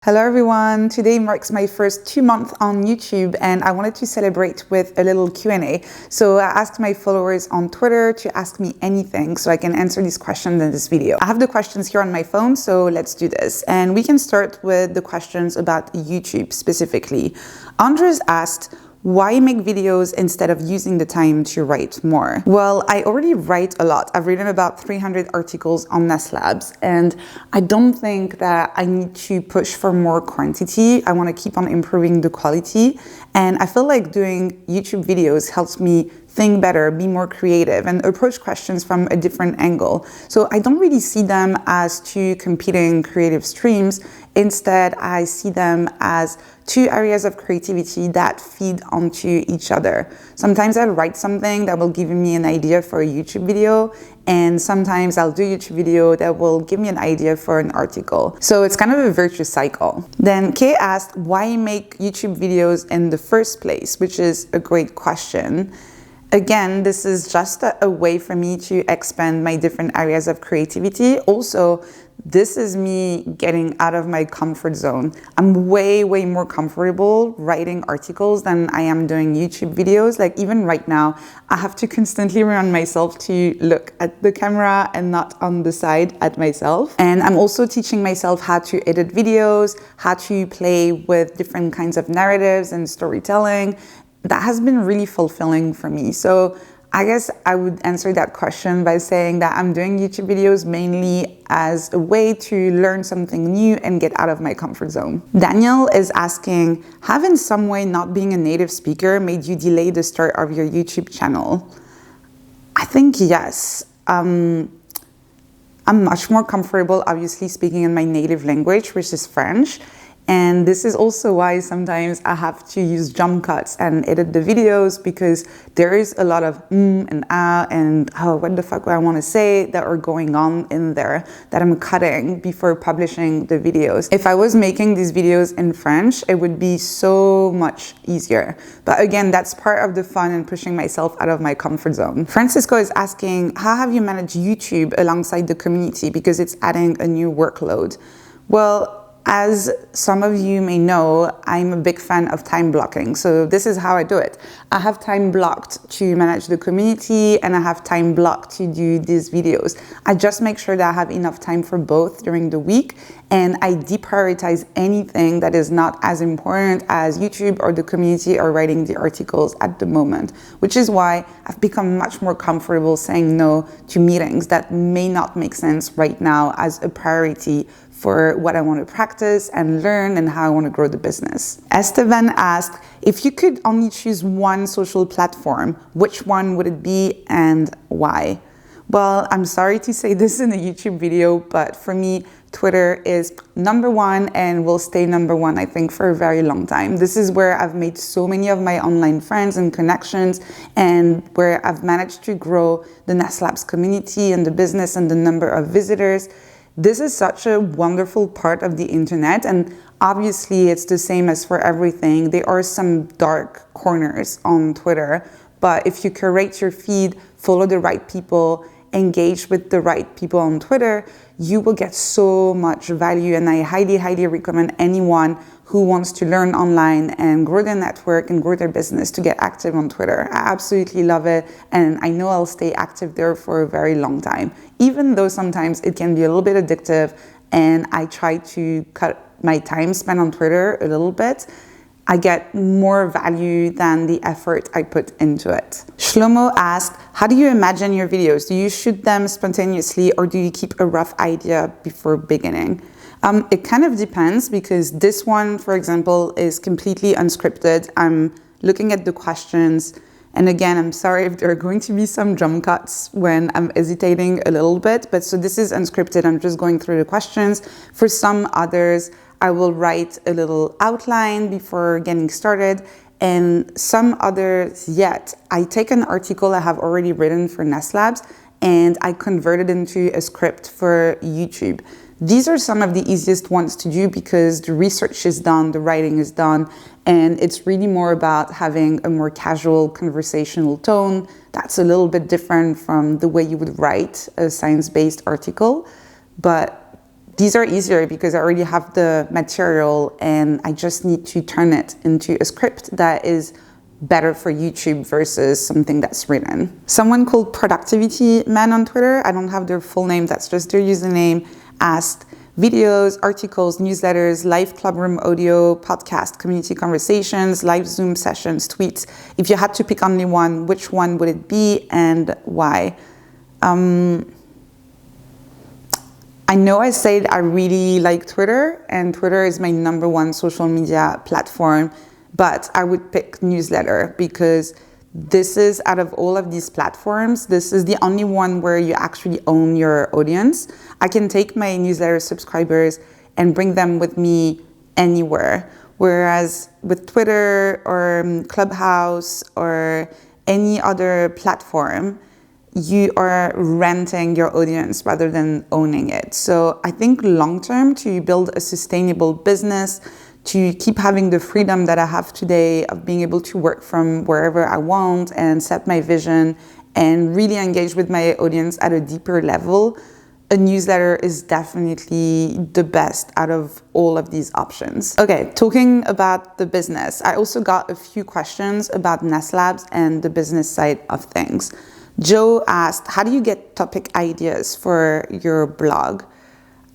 Hello everyone, today marks my first 2 months on YouTube and I wanted to celebrate with a little Q&A. So I asked my followers on Twitter to ask me anything so I can answer these questions in this video. I have the questions here on my phone, so let's do this. And we can start with the questions about YouTube specifically. Andres asked, why make videos instead of using the time to write more? Well, I already write a lot. I've written about 300 articles on Nest Labs, and I don't think that I need to push for more quantity. I want to keep on improving the quality, and I feel like doing YouTube videos helps me think better, be more creative, and approach questions from a different angle. So I don't really see them as two competing creative streams. Instead, I see them as two areas of creativity that feed onto each other. Sometimes I'll write something that will give me an idea for a YouTube video, and sometimes I'll do a YouTube video that will give me an idea for an article. So it's kind of a virtuous cycle. Then Kay asked, why make YouTube videos in the first place? Which is a great question. Again, this is just a way for me to expand my different areas of creativity. Also, this is me getting out of my comfort zone. I'm way more comfortable writing articles than I am doing YouTube videos. Like even right now, I have to constantly remind myself to look at the camera and not on the side at myself. And I'm also teaching myself how to edit videos, how to play with different kinds of narratives and storytelling. That has been really fulfilling for me. So I guess I would answer that question by saying that I'm doing YouTube videos mainly as a way to learn something new and get out of my comfort zone. Daniel is asking, have in some way not being a native speaker made you delay the start of your YouTube channel? I think yes. I'm much more comfortable, obviously, speaking in my native language, which is French. And this is also why sometimes I have to use jump cuts and edit the videos, because there is a lot of and ah and oh, what the fuck do I want to say that are going on in there that I'm cutting before publishing the videos. If I was making these videos in French, it would be so much easier. But again, that's part of the fun and pushing myself out of my comfort zone. Francisco is asking, how have you managed YouTube alongside the community because it's adding a new workload? Well, as some of you may know, I'm a big fan of time blocking. So this is how I do it. I have time blocked to manage the community and I have time blocked to do these videos. I just make sure that I have enough time for both during the week, and I deprioritize anything that is not as important as YouTube or the community or writing the articles at the moment, which is why I've become much more comfortable saying no to meetings that may not make sense right now as a priority for what I want to practice and learn and how I want to grow the business. Esteban asked, if you could only choose one social platform, which one would it be and why? Well, I'm sorry to say this in a YouTube video, but for me, Twitter is #1 and will stay #1, I think, for a very long time. This is where I've made so many of my online friends and connections, and where I've managed to grow the Nest Labs community and the business and the number of visitors. This is such a wonderful part of the internet, and obviously it's the same as for everything. There are some dark corners on Twitter, but if you curate your feed, follow the right people, engage with the right people on Twitter, you will get so much value. And I highly recommend anyone who wants to learn online and grow their network and grow their business to get active on Twitter. I absolutely love it, and I know I'll stay active there for a very long time, even though sometimes it can be a little bit addictive, and I try to cut my time spent on Twitter a little bit. I get more value than the effort I put into it. Shlomo asked, how do you imagine your videos? Do you shoot them spontaneously or do you keep a rough idea before beginning? It kind of depends, because this one, for example, is completely unscripted. I'm looking at the questions, and again, I'm sorry if there are going to be some jump cuts when I'm hesitating a little bit, but so this is unscripted. I'm just going through the questions. For some others, I will write a little outline before getting started, and some others yet, I take an article I have already written for Nest Labs and I convert it into a script for YouTube. These are some of the easiest ones to do because the research is done, the writing is done, and it's really more about having a more casual conversational tone. That's a little bit different from the way you would write a science-based article, but these are easier because I already have the material and I just need to turn it into a script that is better for YouTube versus something that's written. Someone called Productivity Man on Twitter, I don't have their full name, that's just their username, asked, videos, articles, newsletters, live clubroom audio, podcast, community conversations, live Zoom sessions, tweets. If you had to pick only one, which one would it be and why? I know I said I really like Twitter, and Twitter is my #1 social media platform, but I would pick newsletter because this is, out of all of these platforms, this is the only one where you actually own your audience. I can take my newsletter subscribers and bring them with me anywhere. Whereas with Twitter or Clubhouse or any other platform, you are renting your audience rather than owning it. So I think long-term, to build a sustainable business, to keep having the freedom that I have today of being able to work from wherever I want and set my vision and really engage with my audience at a deeper level, a newsletter is definitely the best out of all of these options. Okay, talking about the business, I also got a few questions about Nest Labs and the business side of things. Joe asked, how do you get topic ideas for your blog?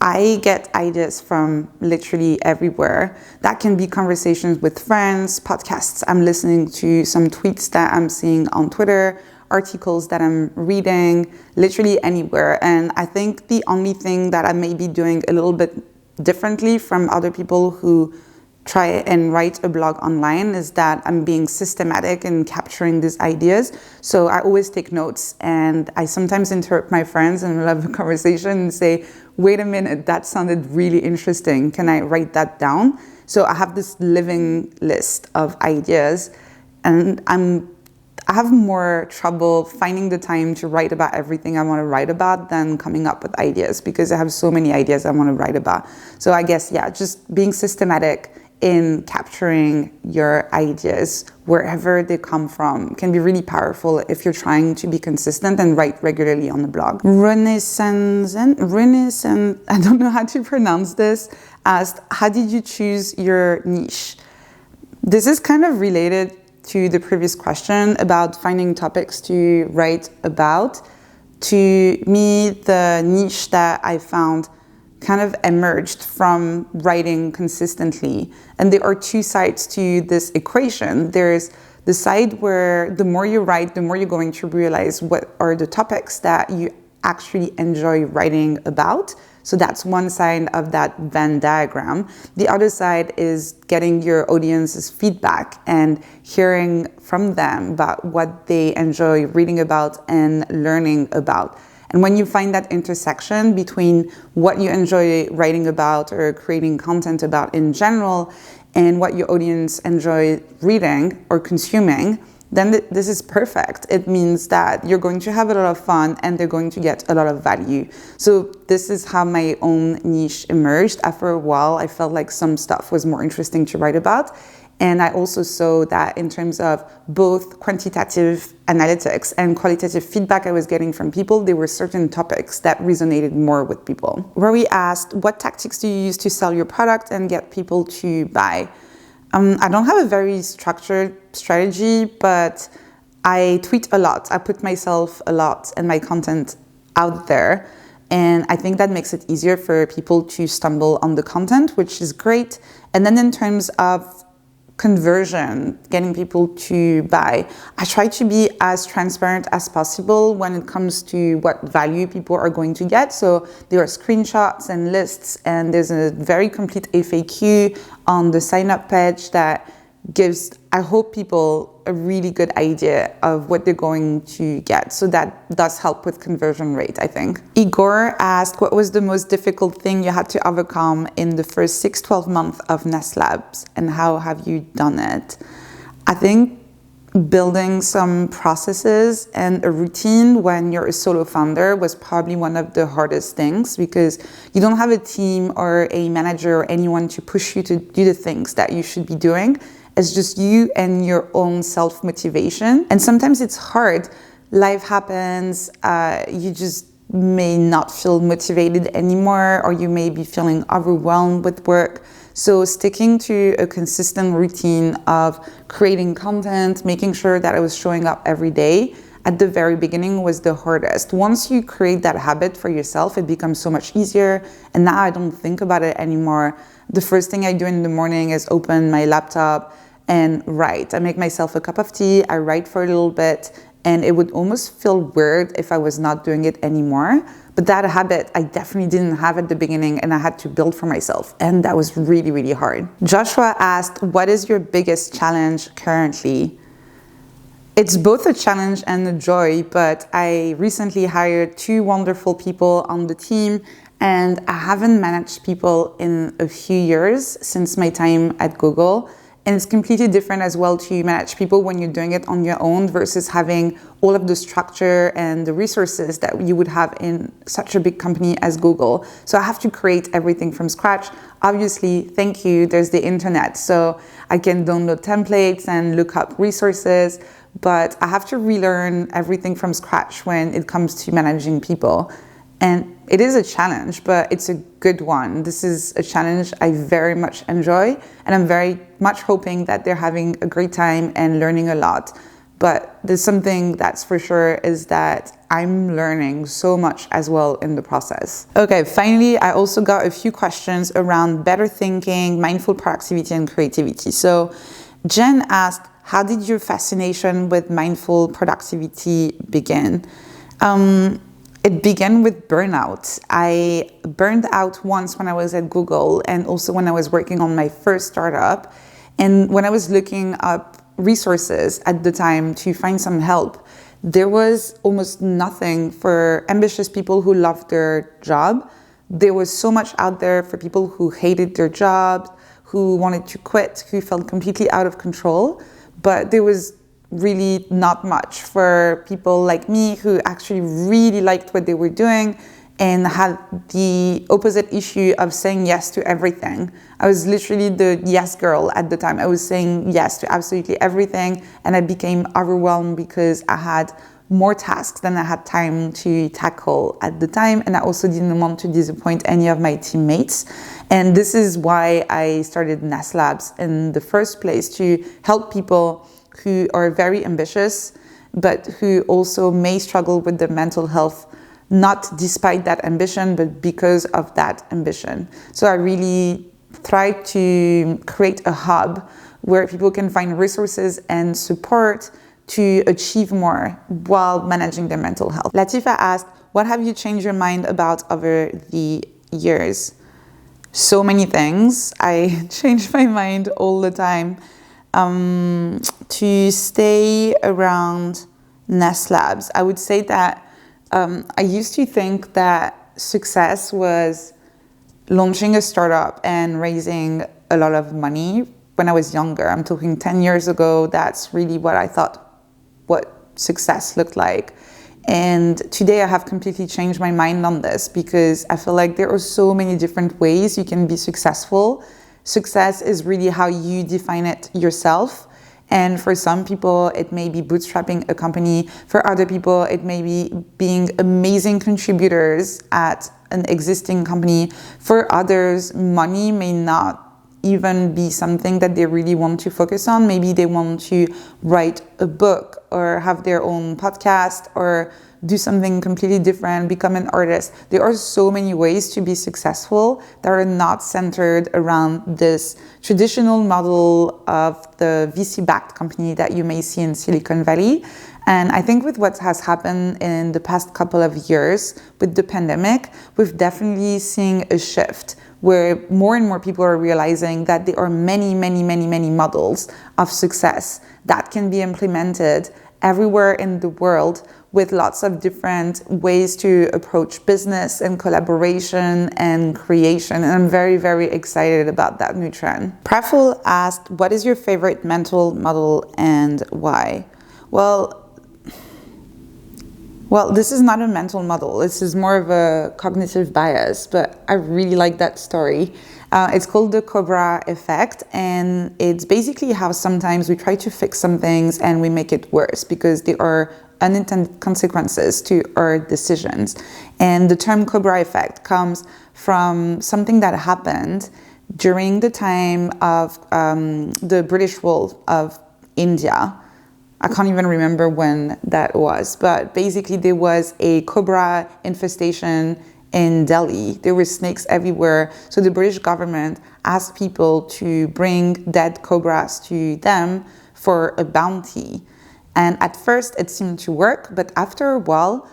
I get ideas from literally everywhere. That can be conversations with friends, podcasts I'm listening to, some tweets that I'm seeing on Twitter, articles that I'm reading, literally anywhere. And I think the only thing that I may be doing a little bit differently from other people who try and write a blog online is that I'm being systematic in capturing these ideas. So I always take notes, and I sometimes interrupt my friends and we'll have a conversation and say, wait a minute, that sounded really interesting. Can I write that down? So I have this living list of ideas, and I have more trouble finding the time to write about everything I want to write about than coming up with ideas, because I have so many ideas I want to write about. So I guess, yeah, just being systematic in capturing your ideas wherever they come from can be really powerful if you're trying to be consistent and write regularly on the blog. Renaissance, I don't know how to pronounce this, asked, how did you choose your niche? This is kind of related to the previous question about finding topics to write about. To me, the niche that I found kind of emerged from writing consistently. And there are two sides to this equation. There's the side where the more you write, the more you're going to realize what are the topics that you actually enjoy writing about. So that's one side of that Venn diagram. The other side is getting your audience's feedback and hearing from them about what they enjoy reading about and learning about. And when you find that intersection between what you enjoy writing about or creating content about in general and what your audience enjoy reading or consuming, then this is perfect. It means that you're going to have a lot of fun and they're going to get a lot of value. So this is how my own niche emerged. After a while, I felt like some stuff was more interesting to write about. And I also saw that in terms of both quantitative analytics and qualitative feedback I was getting from people, there were certain topics that resonated more with people. Where we asked, what tactics do you use to sell your product and get people to buy? I don't have a very structured strategy, but I tweet a lot. I put myself a lot and my content out there. And I think that makes it easier for people to stumble on the content, which is great. And then in terms of conversion, getting people to buy, I try to be as transparent as possible when it comes to what value people are going to get. So there are screenshots and lists, and there's a very complete FAQ on the sign up page that gives, I hope, people a really good idea of what they're going to get. So that does help with conversion rate, I think. Igor asked, what was the most difficult thing you had to overcome in the first 6-12 months of Nest Labs, and how have you done it? I think building some processes and a routine when you're a solo founder was probably one of the hardest things, because you don't have a team or a manager or anyone to push you to do the things that you should be doing. It's just you and your own self-motivation. And sometimes it's hard. Life happens, you just may not feel motivated anymore, or you may be feeling overwhelmed with work. So sticking to a consistent routine of creating content, making sure that I was showing up every day at the very beginning was the hardest. Once you create that habit for yourself, it becomes so much easier. And now I don't think about it anymore. The first thing I do in the morning is open my laptop and write. I make myself a cup of tea, I write for a little bit, and it would almost feel weird if I was not doing it anymore. But that habit I definitely didn't have at the beginning, and I had to build for myself. And that was really, really hard. Joshua asked, what is your biggest challenge currently? It's both a challenge and a joy, but I recently hired 2 wonderful people on the team, and I haven't managed people in a few years since my time at Google. And it's completely different as well to manage people when you're doing it on your own versus having all of the structure and the resources that you would have in such a big company as Google. So I have to create everything from scratch. Obviously, thank you, there's the internet, so I can download templates and look up resources, but I have to relearn everything from scratch when it comes to managing people. And it is a challenge, but it's a good one. This is a challenge I very much enjoy, and I'm very much hoping that they're having a great time and learning a lot. But there's something that's for sure is that I'm learning so much as well in the process. Okay, finally, I also got a few questions around better thinking, mindful productivity, and creativity. So Jen asked, how did your fascination with mindful productivity begin? It began with burnout. I burned out once when I was at Google, and also when I was working on my first startup. And when I was looking up resources at the time to find some help, there was almost nothing for ambitious people who loved their job. There was so much out there for people who hated their jobs, who wanted to quit, who felt completely out of control. But there was really not much for people like me who actually really liked what they were doing and had the opposite issue of saying yes to everything. I was literally the yes girl at the time. I was saying yes to absolutely everything, and I became overwhelmed because I had more tasks than I had time to tackle at the time, and I also didn't want to disappoint any of my teammates. And this is why I started Nest Labs in the first place, to help people who are very ambitious, but who also may struggle with their mental health, not despite that ambition, but because of that ambition. So I really try to create a hub where people can find resources and support to achieve more while managing their mental health. Latifa asked, what have you changed your mind about over the years? So many things. I change my mind all the time. To stay around Nest Labs, I would say that I used to think that success was launching a startup and raising a lot of money when I was younger. I'm talking 10 years ago. That's really what I thought what success looked like. And today I have completely changed my mind on this, because I feel like there are so many different ways you can be successful. Success is really how you define it yourself. And for some people, it may be bootstrapping a company. For other people, it may be being amazing contributors at an existing company. For others, money may not even be something that they really want to focus on. Maybe they want to write a book or have their own podcast or do something completely different, become an artist. There are so many ways to be successful that are not centered around this traditional model of the VC-backed company that you may see in Silicon Valley. And I think with what has happened in the past couple of years with the pandemic, we've definitely seen a shift where more and more people are realizing that there are many models of success that can be implemented everywhere in the world, with lots of different ways to approach business and collaboration and creation. And I'm very excited about that new trend. Praful asked, what is your favorite mental model and why? Well, this is not a mental model. This is more of a cognitive bias, but I really like that story. It's called the Cobra effect, and it's basically how sometimes we try to fix some things and we make it worse because they are unintended consequences to our decisions. And the term Cobra effect comes from something that happened during the time of the British rule of India. I can't even remember when that was, but basically there was a cobra infestation in Delhi. There were snakes everywhere. So the British government asked people to bring dead cobras to them for a bounty. And at first it seemed to work, but after a while,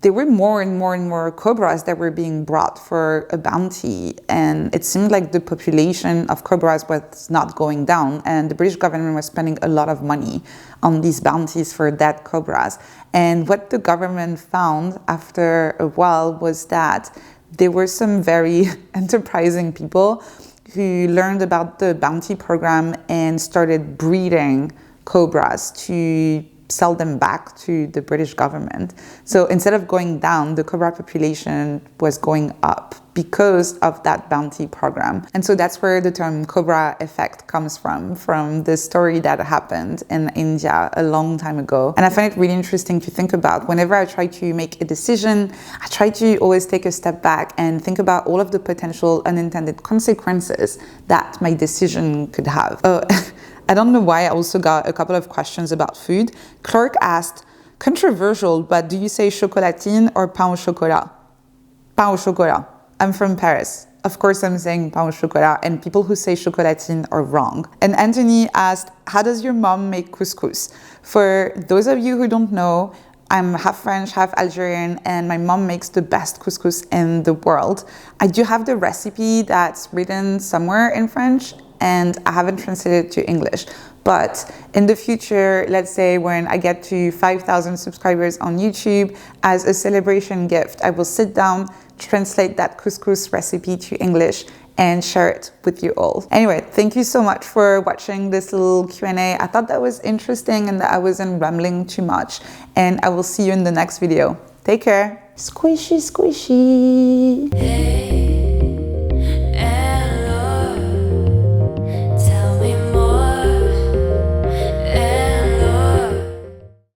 there were more and more and more cobras that were being brought for a bounty. And it seemed like the population of cobras was not going down. And the British government was spending a lot of money on these bounties for dead cobras. And what the government found after a while was that there were some very enterprising people who learned about the bounty program and started breeding cobras to sell them back to the British government. So instead of going down, the cobra population was going up because of that bounty program. And so that's where the term Cobra effect comes from the story that happened in India a long time ago. And I find it really interesting to think about. Whenever I try to make a decision, I try to always take a step back and think about all of the potential unintended consequences that my decision could have. I don't know why I also got a couple of questions about food. Clark asked, controversial, but do you say chocolatine or pain au chocolat? Pain au chocolat. I'm from Paris. Of course I'm saying pain au chocolat, and people who say chocolatine are wrong. And Anthony asked, how does your mom make couscous? For those of you who don't know, I'm half French, half Algerian, and my mom makes the best couscous in the world. I do have the recipe that's written somewhere in French, and I haven't translated it to English. But in the future, let's say when I get to 5,000 subscribers on YouTube, as a celebration gift, I will sit down, translate that couscous recipe to English, and share it with you all. Anyway, thank you so much for watching this little Q&A. I thought that was interesting and that I wasn't rambling too much. And I will see you in the next video. Take care. Squishy, squishy.